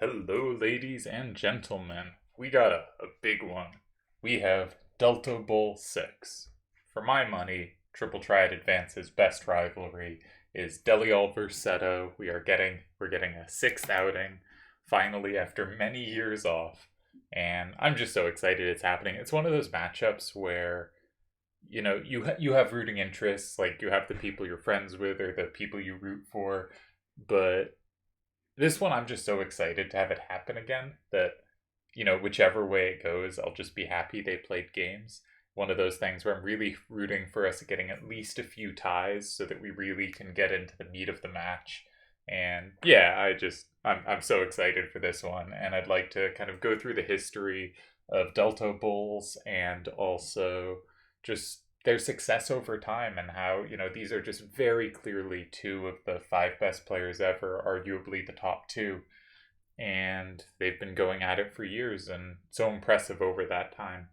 Hello, ladies and gentlemen. We got a big one. We have Deltobowl VI. For my money, Triple Triad Advance's best rivalry is Delial versus Seto. We're getting a sixth outing, finally after many years off, and I'm just so excited it's happening. It's one of those matchups where you have rooting interests, like you have the people you're friends with or the people you root for, but this one, I'm just so excited to have it happen again that, whichever way it goes, I'll just be happy they played games. One of those things where I'm really rooting for us getting at least a few ties so that we really can get into the meat of the match. And yeah, I'm so excited for this one. And I'd like to kind of go through the history of Delta Bowls and also just their success over time and how, these are just very clearly two of the five best players ever, arguably the top two. And they've been going at it for years and so impressive over that time.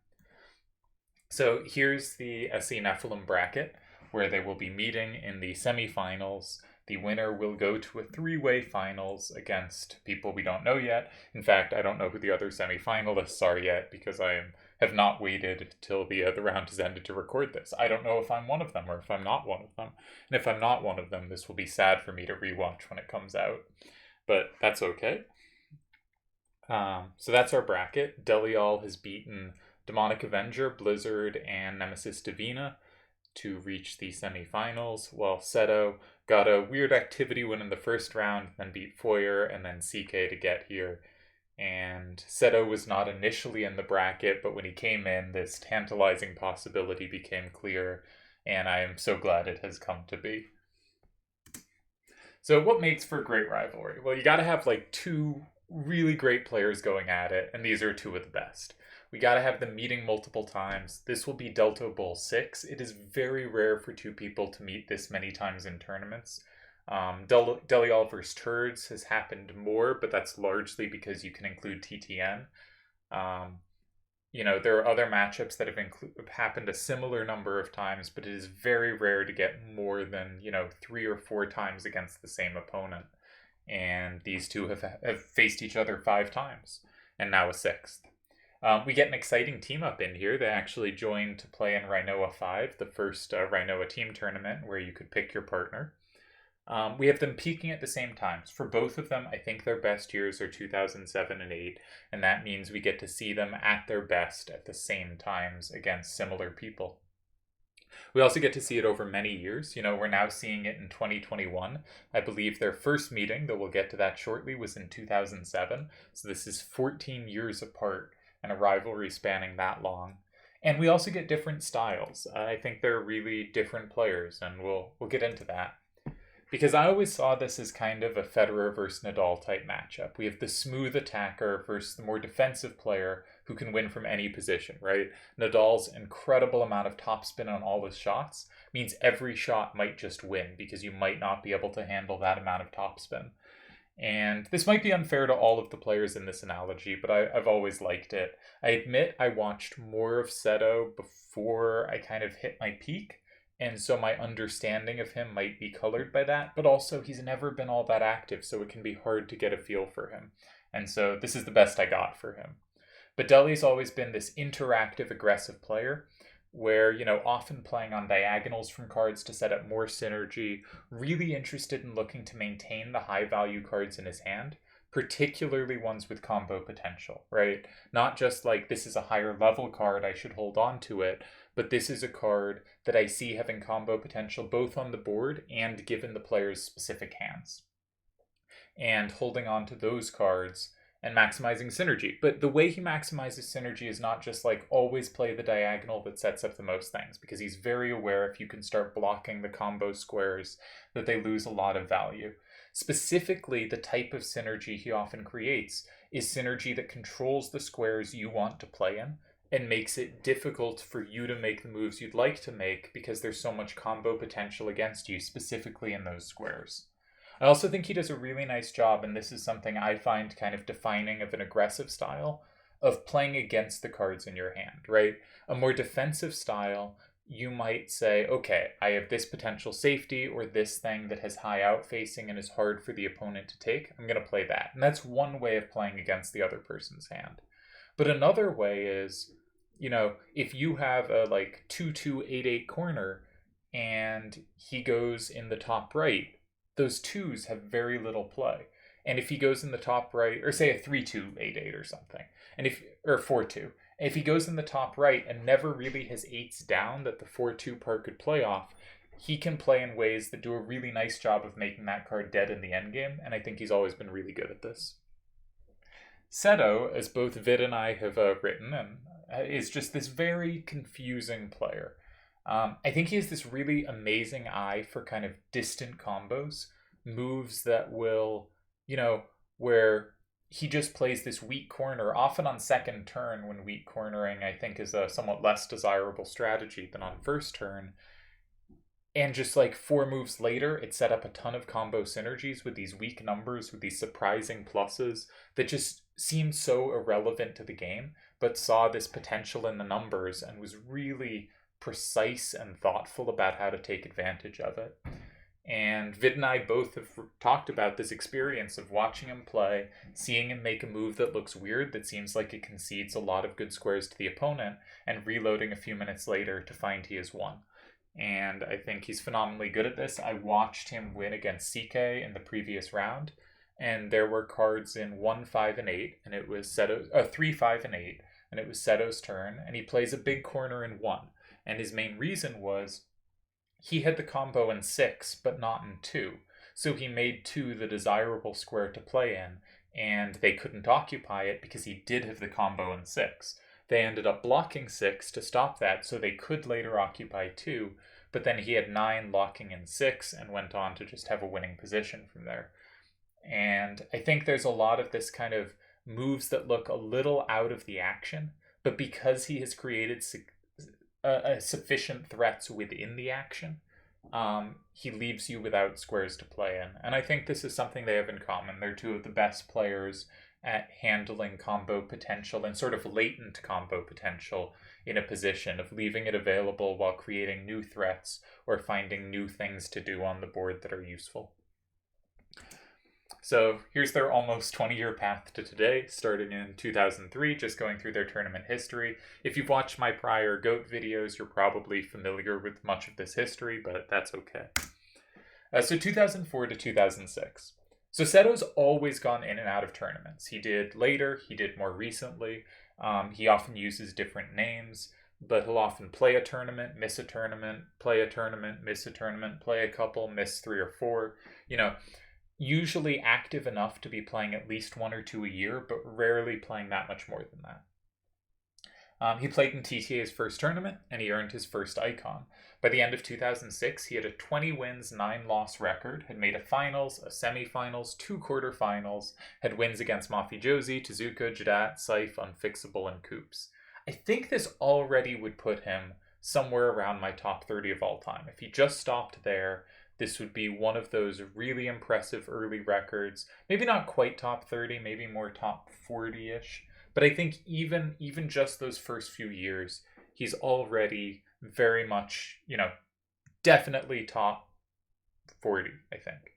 So here's the SC Nephilim bracket where they will be meeting in the semifinals. The winner will go to a three-way finals against people we don't know yet. In fact, I don't know who the other semifinalists are yet because have not waited till the round has ended to record this. I don't know if I'm one of them or if I'm not one of them. And if I'm not one of them, this will be sad for me to rewatch when it comes out. But that's okay. So that's our bracket. Delial has beaten Demonic Avenger, Blizzard, and Nemesis Divina to reach the semifinals, while Seto got a weird activity win in the first round, then beat Foyer and then CK to get here. And Seto was not initially in the bracket, but when he came in, this tantalizing possibility became clear, and I am so glad it has come to be. So what makes for a great rivalry? Well, you gotta have like two really great players going at it, and these are two of the best. We got to have them meeting multiple times. This will be Deltobowl VI. It is very rare for two people to meet this many times in tournaments. Delial vs. Turds has happened more, but that's largely because you can include TTN. There are other matchups that have happened a similar number of times, but it is very rare to get more than, 3 or 4 times against the same opponent. And these two have faced each other 5 times, and now a sixth. We get an exciting team up in here. They actually joined to play in Rhinoa 5, the first Rhinoa team tournament where you could pick your partner. We have them peaking at the same times. For both of them, I think their best years are 2007 and 8, and that means we get to see them at their best at the same times against similar people. We also get to see it over many years. We're now seeing it in 2021. I believe their first meeting, though we'll get to that shortly, was in 2007. So this is 14 years apart and a rivalry spanning that long. And we also get different styles. I think they're really different players, and we'll get into that. Because I always saw this as kind of a Federer versus Nadal type matchup. We have the smooth attacker versus the more defensive player who can win from any position, right? Nadal's incredible amount of topspin on all his shots means every shot might just win because you might not be able to handle that amount of topspin. And this might be unfair to all of the players in this analogy, but I've always liked it. I admit I watched more of Seto before I kind of hit my peak, and so my understanding of him might be colored by that, but also he's never been all that active, so it can be hard to get a feel for him. And so this is the best I got for him. But Deli's always been this interactive, aggressive player, where, often playing on diagonals from cards to set up more synergy, really interested in looking to maintain the high value cards in his hand, particularly ones with combo potential, right? Not just like this is a higher level card, I should hold on to it, but this is a card that I see having combo potential both on the board and given the player's specific hands. And holding on to those cards and maximizing synergy. But the way he maximizes synergy is not just like always play the diagonal that sets up the most things, because he's very aware if you can start blocking the combo squares that they lose a lot of value. Specifically, the type of synergy he often creates is synergy that controls the squares you want to play in and makes it difficult for you to make the moves you'd like to make because there's so much combo potential against you, specifically in those squares. I also think he does a really nice job, and this is something I find kind of defining of an aggressive style, of playing against the cards in your hand, right? A more defensive style you might say, okay, I have this potential safety or this thing that has high outfacing and is hard for the opponent to take. I'm going to play that. And that's one way of playing against the other person's hand. But another way is, if you have a 2-2, 8-8 corner and he goes in the top right, those twos have very little play. And if he goes in the top right, or say a 3-2, 8-8 or something, or 4-2, if he goes in the top right and never really has eights down that the 4-2 part could play off, he can play in ways that do a really nice job of making that card dead in the endgame, and I think he's always been really good at this. Seto, as both Vid and I have written, and is just this very confusing player. I think he has this really amazing eye for kind of distant combos, moves that will, where he just plays this weak corner, often on second turn, when weak cornering, I think, is a somewhat less desirable strategy than on first turn. And just 4 moves later, it set up a ton of combo synergies with these weak numbers, with these surprising pluses that just seemed so irrelevant to the game, but saw this potential in the numbers and was really precise and thoughtful about how to take advantage of it. And Vid and I both have talked about this experience of watching him play, seeing him make a move that looks weird, that seems like it concedes a lot of good squares to the opponent, and reloading a few minutes later to find he has won. And I think he's phenomenally good at this. I watched him win against CK in the previous round, and there were cards in 1, 5, and 8, and it was 3, 5, and 8, and it was Seto's turn, and he plays a big corner in 1. And his main reason was he had the combo in 6, but not in 2. So he made 2 the desirable square to play in, and they couldn't occupy it because he did have the combo in 6. They ended up blocking 6 to stop that, so they could later occupy 2, but then he had 9 locking in 6 and went on to just have a winning position from there. And I think there's a lot of this kind of moves that look a little out of the action, but because he has created sufficient threats within the action, he leaves you without squares to play in. And I think this is something they have in common. They're two of the best players at handling combo potential and sort of latent combo potential in a position of leaving it available while creating new threats or finding new things to do on the board that are useful. So here's their almost 20-year path to today, starting in 2003, just going through their tournament history. If you've watched my prior GOAT videos, you're probably familiar with much of this history, but that's okay. So 2004 to 2006. So Seto's always gone in and out of tournaments. He did later, he did more recently. He often uses different names, but he'll often play a tournament, miss a tournament, play a tournament, miss a tournament, play a couple, miss 3 or 4. Usually active enough to be playing at least 1 or 2 a year, but rarely playing that much more than that. He played in TTA's first tournament, and he earned his first icon. By the end of 2006, he had a 20 wins, 9 loss record, had made a finals, a semifinals, 2 quarterfinals, had wins against Mafiosi, Tezuka, Jadat, Saif, Unfixable, and Coops. I think this already would put him somewhere around my top 30 of all time. If he just stopped there, this would be one of those really impressive early records. Maybe not quite top 30, maybe more top 40-ish. But I think even just those first few years, he's already very much, definitely top 40, I think.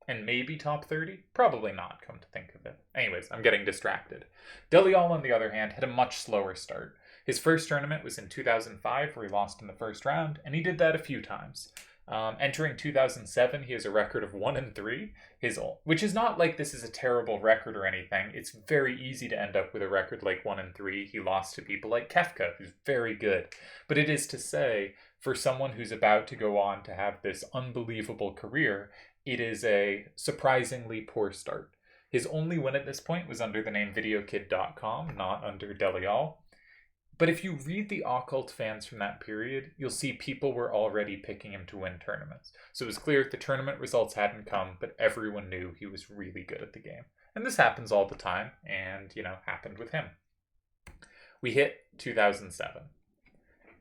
And maybe top 30? Probably not, come to think of it. Anyways, I'm getting distracted. Deltobowl, on the other hand, had a much slower start. His first tournament was in 2005, where he lost in the first round, and he did that a few times. Entering 2007, he has a record of 1-3, which is not like this is a terrible record or anything. It's very easy to end up with a record like 1-3. He lost to people like Kefka, who's very good. But it is to say, for someone who's about to go on to have this unbelievable career, it is a surprisingly poor start. His only win at this point was under the name VideoKid.com, not under Deltobowl. But if you read the occult fans from that period, you'll see people were already picking him to win tournaments. So it was clear the tournament results hadn't come, but everyone knew he was really good at the game. And this happens all the time, and, happened with him. We hit 2007.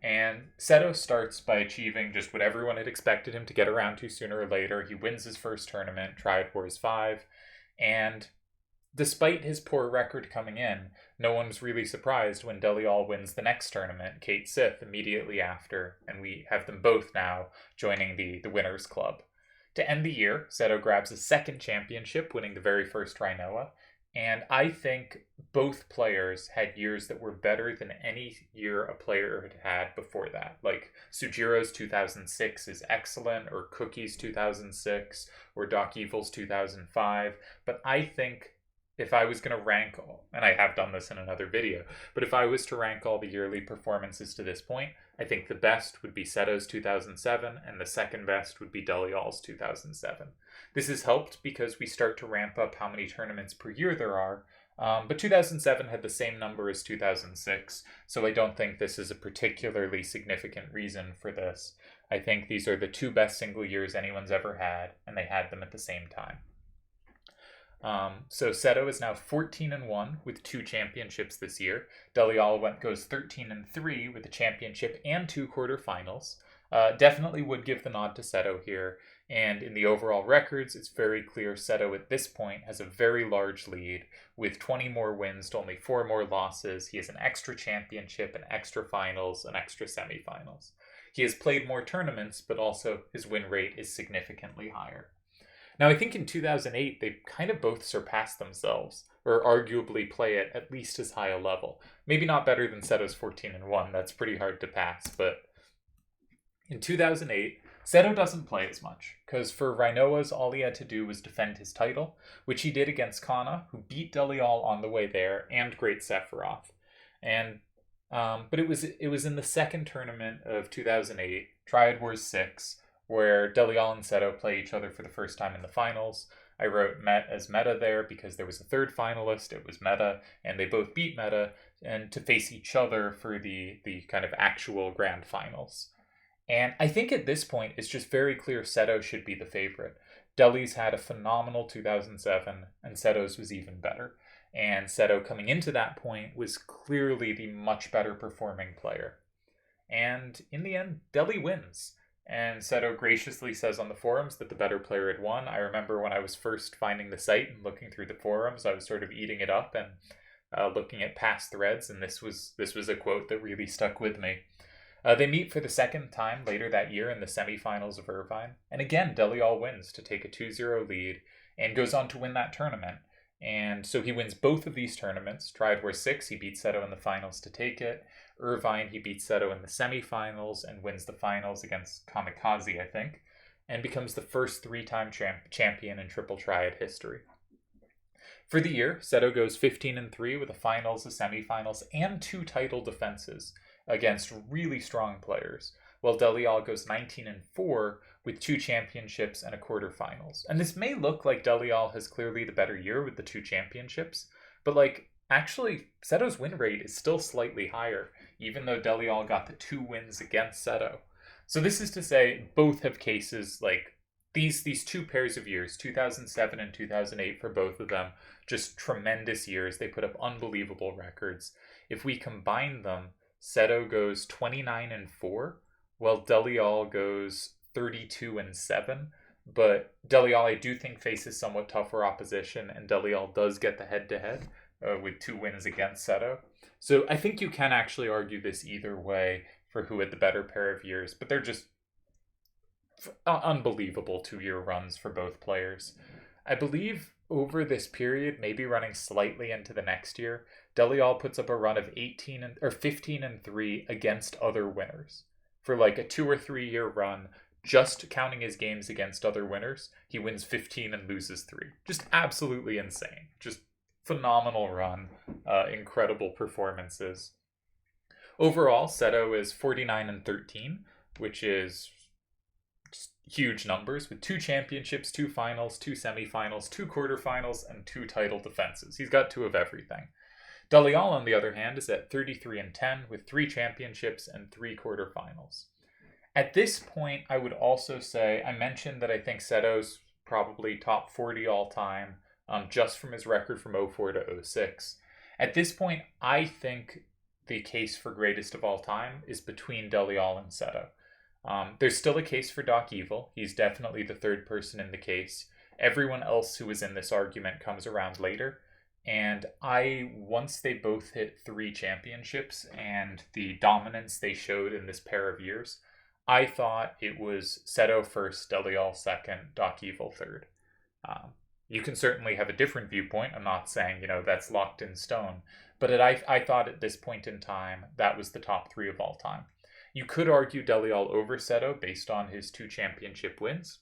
And Seto starts by achieving just what everyone had expected him to get around to sooner or later. He wins his first tournament, Triad Wars 5, and despite his poor record coming in, no one's really surprised when Deltobowl wins the next tournament, Kate Sith, immediately after, and we have them both now joining the Winners' Club. To end the year, Seto grabs a second championship, winning the very first Rinoa, and I think both players had years that were better than any year a player had had before that. Like Sujiro's 2006 is excellent, or Cookie's 2006, or Doc Evil's 2005, but I think if I was going to rank all, and I have done this in another video, but if I was to rank all the yearly performances to this point, I think the best would be Seto's 2007, and the second best would be Deltobol's 2007. This is helped because we start to ramp up how many tournaments per year there are, but 2007 had the same number as 2006, so I don't think this is a particularly significant reason for this. I think these are the two best single years anyone's ever had, and they had them at the same time. So Seto is now 14-1 with 2 championships this year. Deltobowl goes 13-3 with a championship and 2 quarterfinals. Definitely would give the nod to Seto here. And in the overall records, it's very clear Seto at this point has a very large lead with 20 more wins to only 4 more losses. He has an extra championship, an extra finals, an extra semifinals. He has played more tournaments, but also his win rate is significantly higher. Now, I think in 2008, they kind of both surpassed themselves, or arguably play at least as high a level. Maybe not better than Seto's 14-1, that's pretty hard to pass, but in 2008, Seto doesn't play as much, because for Rinoas, all he had to do was defend his title, which he did against Kana, who beat Deltobowl on the way there, and Great Sephiroth. And but it was in the second tournament of 2008, Triad Wars 6, where Deltobowl and Seto play each other for the first time in the finals. I wrote Met as Meta there because there was a third finalist, it was Meta, and they both beat Meta, and to face each other for the kind of actual grand finals. And I think at this point, it's just very clear Seto should be the favorite. Delhi's had a phenomenal 2007, and Seto's was even better. And Seto, coming into that point, was clearly the much better performing player. And in the end, Delhi wins. And Seto graciously says on the forums that the better player had won. I remember when I was first finding the site and looking through the forums, I was sort of eating it up and looking at past threads, and this was a quote that really stuck with me. They meet for the second time later that year in the semifinals of Irvine, and again, Deltobowl wins to take a 2-0 lead and goes on to win that tournament. And so he wins both of these tournaments. Triad Wars 6, he beats Seto in the finals to take it. Irvine, he beats Seto in the semifinals and wins the finals against Kamikaze, I think, and becomes the first 3-time champion in Triple Triad history. For the year, Seto goes 15-3 with a finals, a semifinals, and 2 title defenses against really strong players, while Deltobowl goes 19-4 with 2 championships and a quarterfinals. And this may look like Deltobowl has clearly the better year with the 2 championships, but actually, Seto's win rate is still slightly higher, even though Deltobowl got the 2 wins against Seto. So this is to say, both have cases like these 2 pairs of years, 2007 and 2008 for both of them, just tremendous years. They put up unbelievable records. If we combine them, Seto goes 29-4, while Deltobowl goes 32-7. But Deltobowl, I do think, faces somewhat tougher opposition, and Deltobowl does get the head-to-head with 2 wins against Seto. So I think you can actually argue this either way for who had the better pair of years, but they're just unbelievable 2-year runs for both players. I believe over this period, maybe running slightly into the next year, Deltobowl puts up a run of 15-3 against other winners. For a 2 or 3 year run, just counting his games against other winners, he wins 15 and loses 3. Just absolutely insane. Just phenomenal run. Incredible performances. Overall, Seto is 49-13, which is just huge numbers, with 2 championships, 2 finals, 2 semifinals, 2 quarterfinals, and 2 title defenses. He's got 2 of everything. Deltobowl, on the other hand, is at 33-10 with 3 championships and 3 quarterfinals. At this point, I would also say, I mentioned that I think Seto's probably top 40 all time, just from his record from 04 to 06. At this point, I think the case for greatest of all time is between Deltobowl and Seto. There's still a case for Doc Evil. He's definitely the third person in the case. Everyone else who was in this argument comes around later. And once they both hit 3 championships and the dominance they showed in this pair of years, I thought it was Seto first, Deltobowl second, Evil third. You can certainly have a different viewpoint. I'm not saying, that's locked in stone. But I thought at this point in time, that was the top 3 of all time. You could argue Deltobowl over Seto based on his 2 championship wins.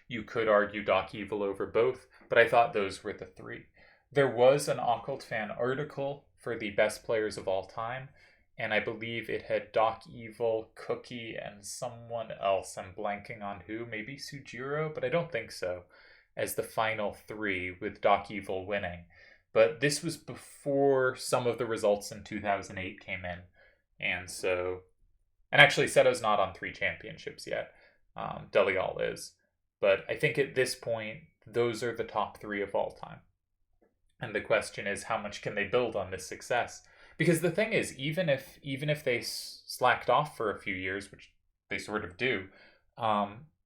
You could argue Evil over both, but I thought those were the 3. There was an Occult Fan article for the best players of all time, and I believe it had Evil, Cookie, and someone else. I'm blanking on who, maybe Sujiro, but I don't think so, as the final 3, with Evil winning. But this was before some of the results in 2008 came in, and actually Seto's not on 3 championships yet. Deltobowl is. But I think at this point, those are the top 3 of all time. And the question is, how much can they build on this success? Because the thing is, even if they slacked off for a few years, which they sort of do,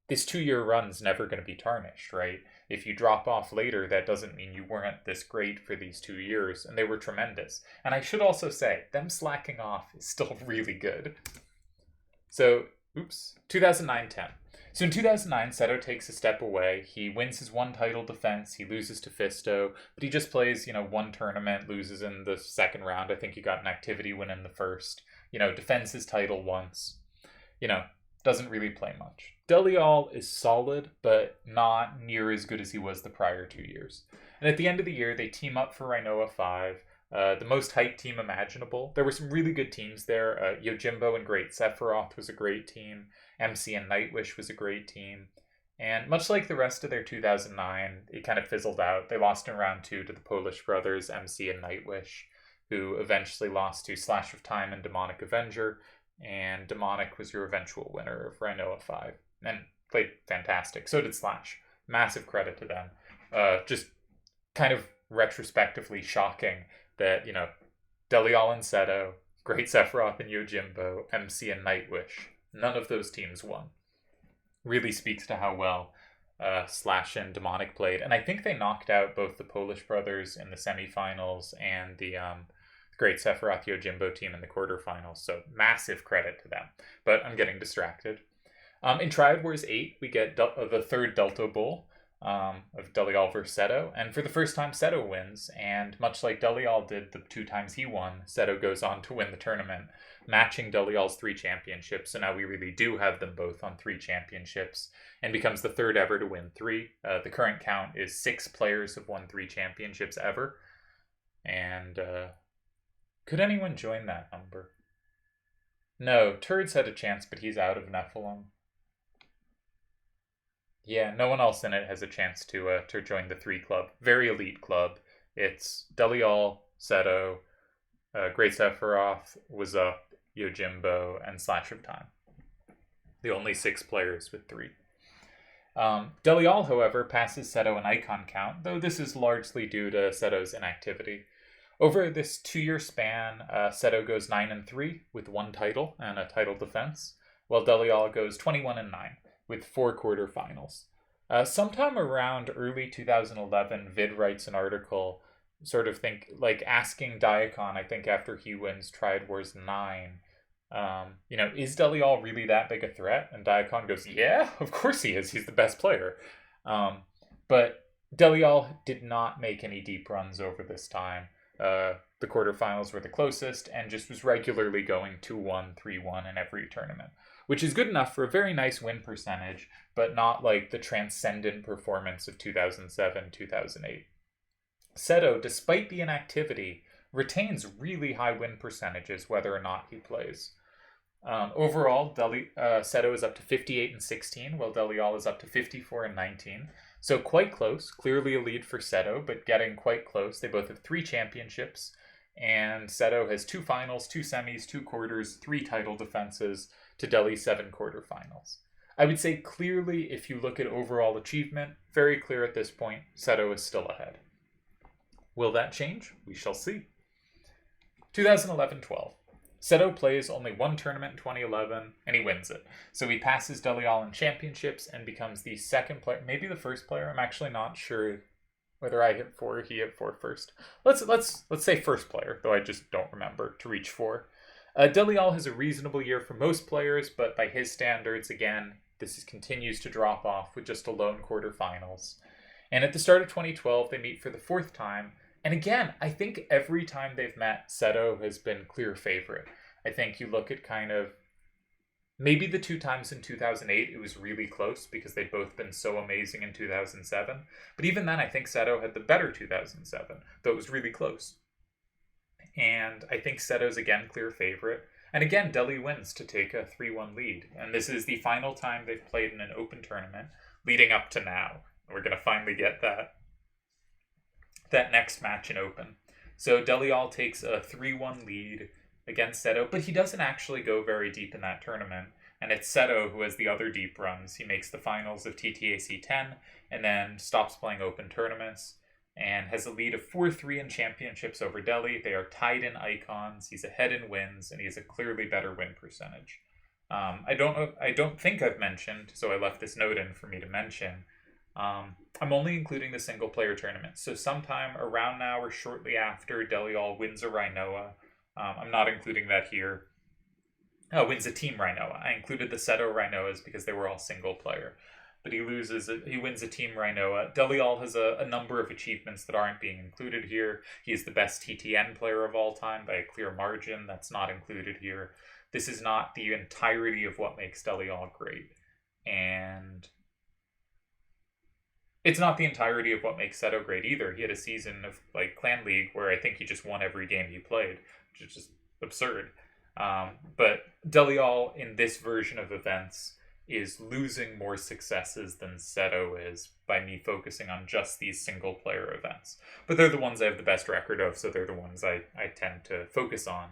this 2-year run's never going to be tarnished, right? If you drop off later, that doesn't mean you weren't this great for these 2 years, and they were tremendous. And I should also say, them slacking off is still really good. So, 2009-10. So in 2009, Seto takes a step away. He wins his 1 title defense. He loses to Fisto, but he just plays, 1 tournament, loses in the second round. I think he got an activity win in the first. Defends his title once. Doesn't really play much. Deltobowl is solid, but not near as good as he was the prior 2 years. And at the end of the year, they team up for Rinoa 5. The most hyped team imaginable. There were some really good teams there. Yojimbo and Great Sephiroth was a great team. MC and Nightwish was a great team. And much like the rest of their 2009, it kind of fizzled out. They lost in round 2 to the Polish brothers, MC and Nightwish, who eventually lost to Slash of Time and Demonic Avenger. And Demonic was your eventual winner of Rinoa 5. And played fantastic. So did Slash. Massive credit to them. Just kind of retrospectively shocking that, Deltobowl and Seto, Great Sephiroth and Yojimbo, MC and Nightwish, none of those teams won. Really speaks to how well Slash and Demonic played. And I think they knocked out both the Polish brothers in the semifinals and the Great Sephiroth Yojimbo team in the quarterfinals. So massive credit to them. But I'm getting distracted. In Triad Wars 8, we get the third Deltobowl of Deltobowl versus Seto, and for the first time Seto wins, and much like Deltobowl did the 2 times he won, Seto goes on to win the tournament, matching Deltobowl's 3 championships. So now we really do have them both on 3 championships, and becomes the third ever to win 3. The current count is 6 players have won 3 championships ever, and could anyone join that number? No, Turds had a chance, but he's out of Nephilim. Yeah, no one else in it has a chance to join the 3 club. Very elite club. It's Deltobowl, Seto, Great Sephiroth, Was Up, Yojimbo, and Slash of Time. The only 6 players with 3. Deltobowl, however, passes Seto in icon count, though this is largely due to Seto's inactivity. Over this 2-year span, Seto goes 9-3 with 1 title and a title defense, while Deltobowl goes 21-9. With 4 quarterfinals. Sometime around early 2011, Vid writes an article, asking Diacon, I think after he wins Triad Wars 9, is Deltobowl really that big a threat? And Diacon goes, yeah, of course he is. He's the best player. But Deltobowl did not make any deep runs over this time. The quarterfinals were the closest and just was regularly going 2-1, 3-1 in every tournament, which is good enough for a very nice win percentage, but not like the transcendent performance of 2007, 2008. Seto, despite the inactivity, retains really high win percentages whether or not he plays. Overall, Seto is up to 58-16, while Deltobowl is up to 54-19. So quite close, clearly a lead for Seto, but getting quite close. They both have 3 championships, and Seto has 2 finals, 2 semis, 2 quarters, 3 title defenses, to Delhi 7 quarterfinals. I would say clearly, if you look at overall achievement, very clear at this point, Seto is still ahead. Will that change? We shall see. 2011-12. Seto plays only 1 tournament in 2011, and he wins it. So he passes Deltobowl in championships and becomes the 2nd player, maybe the 1st player, I'm actually not sure. Whether I hit 4 or he hit 4 first. Let's say first player, though I just don't remember to reach 4. Deltobowl has a reasonable year for most players, but by his standards, again, continues to drop off with just a lone quarterfinals. And at the start of 2012, they meet for the 4th time. And again, I think every time they've met, Seto has been clear favorite. I think you look at kind of maybe the 2 times in 2008, it was really close because they'd both been so amazing in 2007. But even then, I think Seto had the better 2007, though it was really close. And I think Seto's again clear favorite. And again, Delhi wins to take a 3-1 lead. And this is the final time they've played in an open tournament leading up to now. We're going to finally get that next match in open. So Deltobowl takes a 3-1 lead against Seto, but he doesn't actually go very deep in that tournament. And it's Seto who has the other deep runs. He makes the finals of TTAC 10 and then stops playing open tournaments and has a lead of 4-3 in championships over Delhi. They are tied in icons. He's ahead in wins, and he has a clearly better win percentage. I don't think I've mentioned, so I left this note in for me to mention. I'm only including the single player tournament. So sometime around now or shortly after, Deltobowl wins a Rinoa. I'm not including that here. Wins a team Rinoa. I included the Seto Rinoas because they were all single player. But he wins a team Rinoa. Deltobowl has a number of achievements that aren't being included here. He is the best TTN player of all time by a clear margin. That's not included here. This is not the entirety of what makes Deltobowl great. And it's not the entirety of what makes Seto great either. He had a season of Clan League where I think he just won every game he played, which is just absurd. But Deltobowl in this version of events is losing more successes than Seto is by me focusing on just these single player events. But they're the ones I have the best record of, so they're the ones I tend to focus on.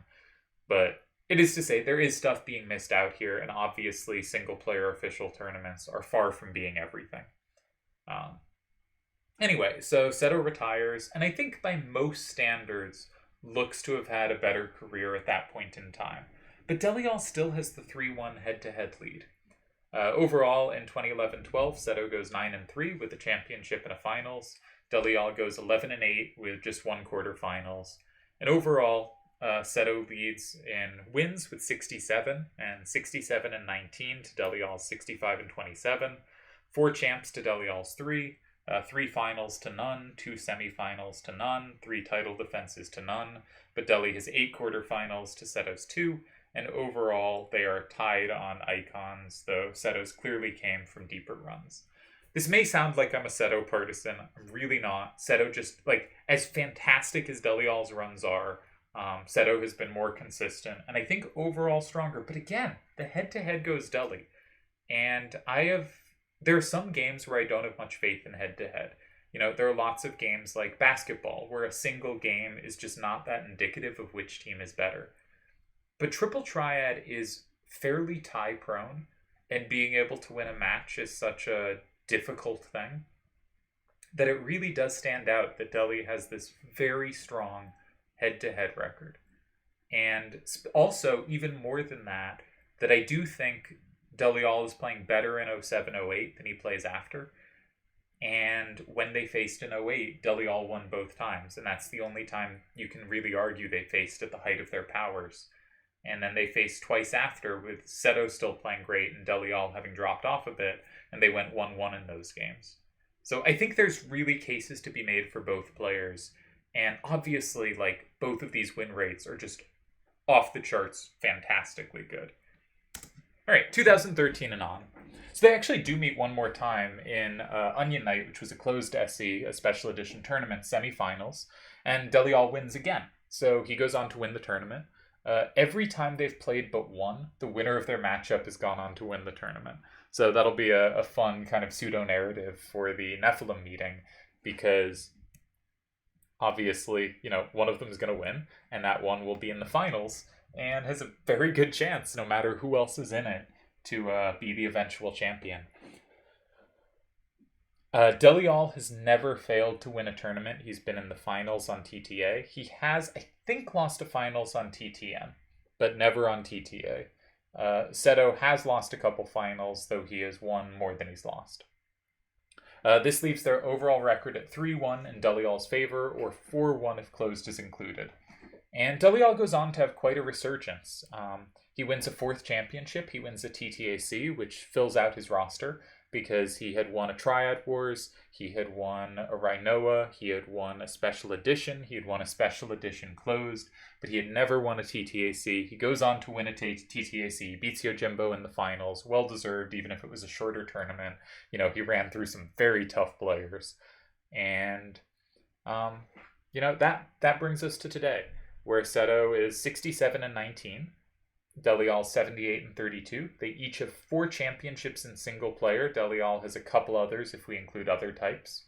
But it is to say there is stuff being missed out here, and obviously single player official tournaments are far from being everything. Anyway, so Seto retires, and I think by most standards looks to have had a better career at that point in time. But Deltobowl still has the 3-1 head-to-head lead. Overall, in 2011-12, Seto goes 9-3 with a championship and a finals. Deltobowl goes 11-8 with just 1 quarterfinals. And overall, Seto leads in wins with 67 and 19 to Deltobowl's 65-27. 4 champs to Deltobowl's 3. 3 finals to none, 2 semifinals to none, 3 title defenses to none. But Delhi has 8 quarterfinals to Seto's 2. And overall, they are tied on icons, though Seto's clearly came from deeper runs. This may sound like I'm a Seto partisan. I'm really not. Seto just, as fantastic as Deltobowl's runs are, Seto has been more consistent, and I think overall stronger. But again, the head-to-head goes Delhi. And there are some games where I don't have much faith in head-to-head. There are lots of games like basketball, where a single game is just not that indicative of which team is better. But Triple Triad is fairly tie-prone, and being able to win a match is such a difficult thing that it really does stand out that Delhi has this very strong head-to-head record. And also, even more than that I do think Deltobowl is playing better in 07-08 than he plays after. And when they faced in 08, Deltobowl won both times, and that's the only time you can really argue they faced at the height of their powers. And then they faced twice after, with Seto still playing great and Deltobowl having dropped off a bit, and they went 1-1 in those games. So I think there's really cases to be made for both players, and obviously, both of these win rates are just off the charts fantastically good. All right, 2013 and on. So they actually do meet one more time in Onion Night, which was a closed SE, a special edition tournament, semifinals, and Deltobowl wins again. So he goes on to win the tournament. Every time they've played but one, the winner of their matchup has gone on to win the tournament. So that'll be a fun kind of pseudo-narrative for the Nephilim meeting, because obviously, one of them is going to win, and that one will be in the finals, and has a very good chance, no matter who else is in it, to be the eventual champion. Deltobowl has never failed to win a tournament. He's been in the finals on TTA. He has, I think, lost a finals on TTN, but never on TTA. Seto has lost a couple finals, though he has won more than he's lost. This leaves their overall record at 3-1 in Dalial's favor, or 4-1 if closed is included. And Dalial goes on to have quite a resurgence. He wins a 4th championship. He wins a TTAC, which fills out his roster because he had won a Triad Wars, he had won a Rhinoa, he had won a Special Edition, he had won a Special Edition Closed, but he had never won a TTAC. He goes on to win a TTAC, beats Yojimbo in the finals, well-deserved, even if it was a shorter tournament. You know, he ran through some very tough players. And, you know, that brings us to today, where Seto is 67-19. Dalial 78-32. They each have 4 championships in single player. Dalial has a couple others if we include other types.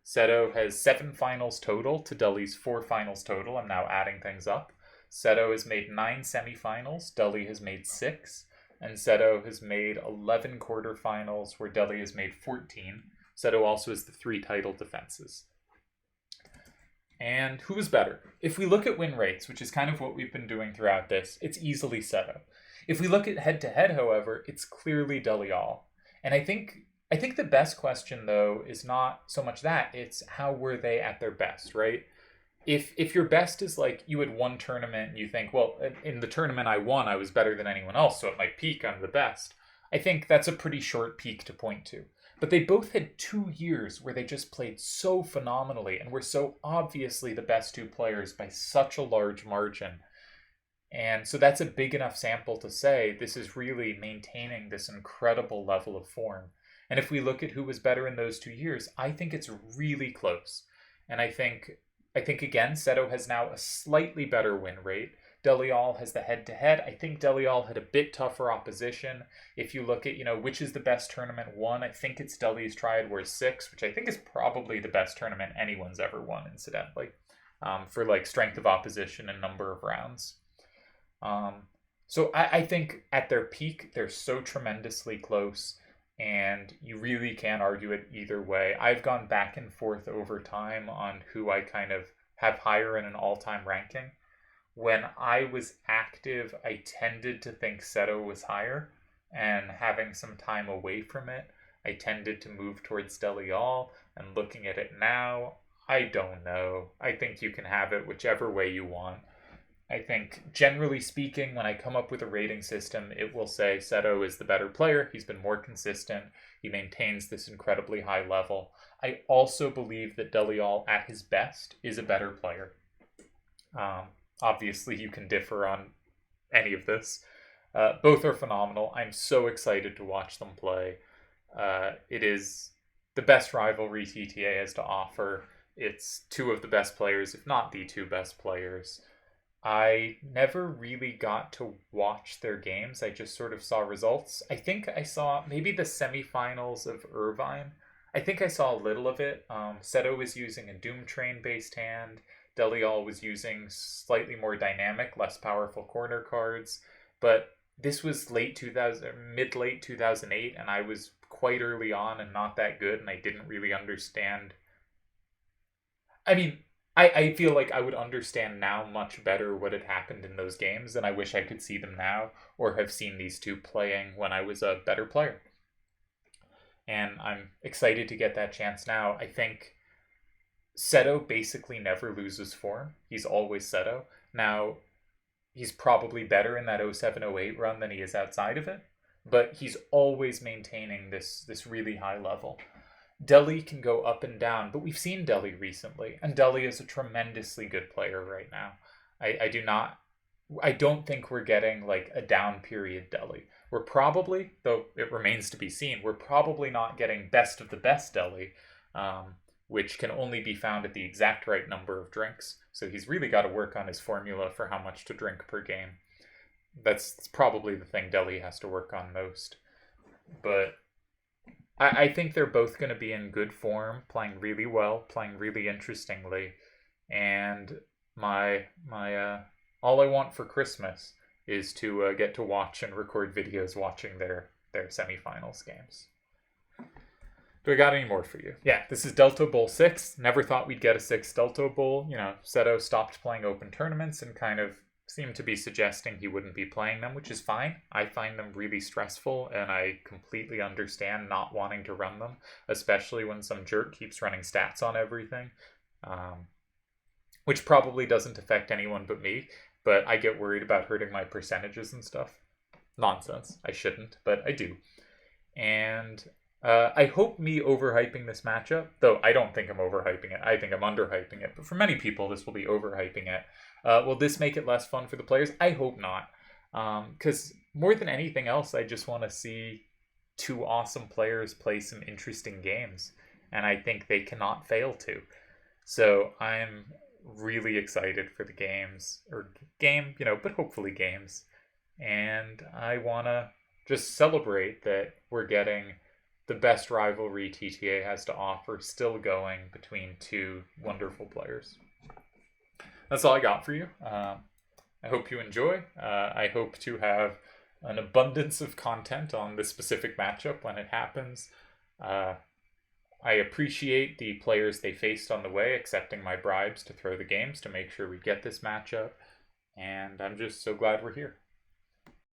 Seto has 7 finals total to Dali's 4 finals total. I'm now adding things up. Seto has made 9 semifinals. Dali has made 6. And Seto has made 11 quarterfinals, where Dali has made 14. Seto also has the 3 title defenses. And who is better? If we look at win rates, which is kind of what we've been doing throughout this, it's easily Seto. If we look at head-to-head, however, it's clearly Dalial. And I think the best question, though, is not so much that, it's how were they at their best, right? If your best is like you had one tournament and you think, well, in the tournament I won, I was better than anyone else, so at my peak, I'm the best. I think that's a pretty short peak to point to. But they both had 2 years where they just played so phenomenally and were so obviously the best 2 players by such a large margin. And so that's a big enough sample to say this is really maintaining this incredible level of form. And if we look at who was better in those 2 years, I think it's really close. And I think again, Seto has now a slightly better win rate. Dalial has the head-to-head. I think Dalial had a bit tougher opposition. If you look at, you know, which is the best tournament won, I think it's Dali's Triad Wars 6, which I think is probably the best tournament anyone's ever won, incidentally, for, like, strength of opposition and number of rounds. So I think at their peak, they're so tremendously close, and you really can't argue it either way. I've gone back and forth over time on who I kind of have higher in an all-time ranking. When I was active, I tended to think Seto was higher, and having some time away from it, I tended to move towards Dalial, and looking at it now, I don't know. I think you can have it whichever way you want. I think, generally speaking, when I come up with a rating system, it will say Seto is the better player. He's been more consistent. He maintains this incredibly high level. I also believe that Dalial, at his best, is a better player. Obviously, you can differ on any of this. Both are phenomenal. I'm so excited to watch them play. It is the best rivalry TTA has to offer. It's 2 of the best players, if not the 2 best players. I never really got to watch their games. I just sort of saw results. I think I saw maybe the semifinals of Irvine. I think I saw a little of it. Seto was using a Doom Train-based hand. Dalial was using slightly more dynamic, less powerful corner cards, but this was mid-late 2008, and I was quite early on and not that good, and I didn't really understand. I mean, I feel like I would understand now much better what had happened in those games, and I wish I could see them now, or have seen these 2 playing when I was a better player. And I'm excited to get that chance now. I think Seto basically never loses form. He's always Seto. Now, he's probably better in that 07-08 run than he is outside of it, but he's always maintaining this don't high level. Dali can go up and down, but we've seen Dali recently, and Dali is a tremendously good player right now. I don't think we're getting like a down period Dali. We're probably, though it remains to be seen, we're probably not getting best of the best Dali, which can only be found at the exact right number of drinks. So he's really got to work on his formula for how much to drink per game. That's probably the thing Dali has to work on most. But I think they're both going to be in good form, playing really well, playing really interestingly. And my all I want for Christmas is to get to watch and record videos watching their semifinals games. Do I got any more for you? Yeah, this is Deltobowl VI. Never thought we'd get a 6th Deltobowl. You know, Seto stopped playing open tournaments and kind of seemed to be suggesting he wouldn't be playing them, which is fine. I find them really stressful, and I completely understand not wanting to run them, especially when some jerk keeps running stats on everything, which probably doesn't affect anyone but me, but I get worried about hurting my percentages and stuff. Nonsense. I shouldn't, but I do. And I hope me overhyping this matchup, though I don't think I'm overhyping it. I think I'm underhyping it. But for many people, this will be overhyping it. Will this make it less fun for the players? I hope not. Because more than anything else, I just want to see two awesome players play some interesting games. And I think they cannot fail to. So I'm really excited for the games. Or game, but hopefully games. And I want to just celebrate that we're getting the best rivalry TTA has to offer still going between two wonderful players. That's all I got for you. I hope you enjoy. I hope to have an abundance of content on this specific matchup when it happens. I appreciate the players they faced on the way accepting my bribes to throw the games to make sure we get this matchup. And I'm just so glad we're here.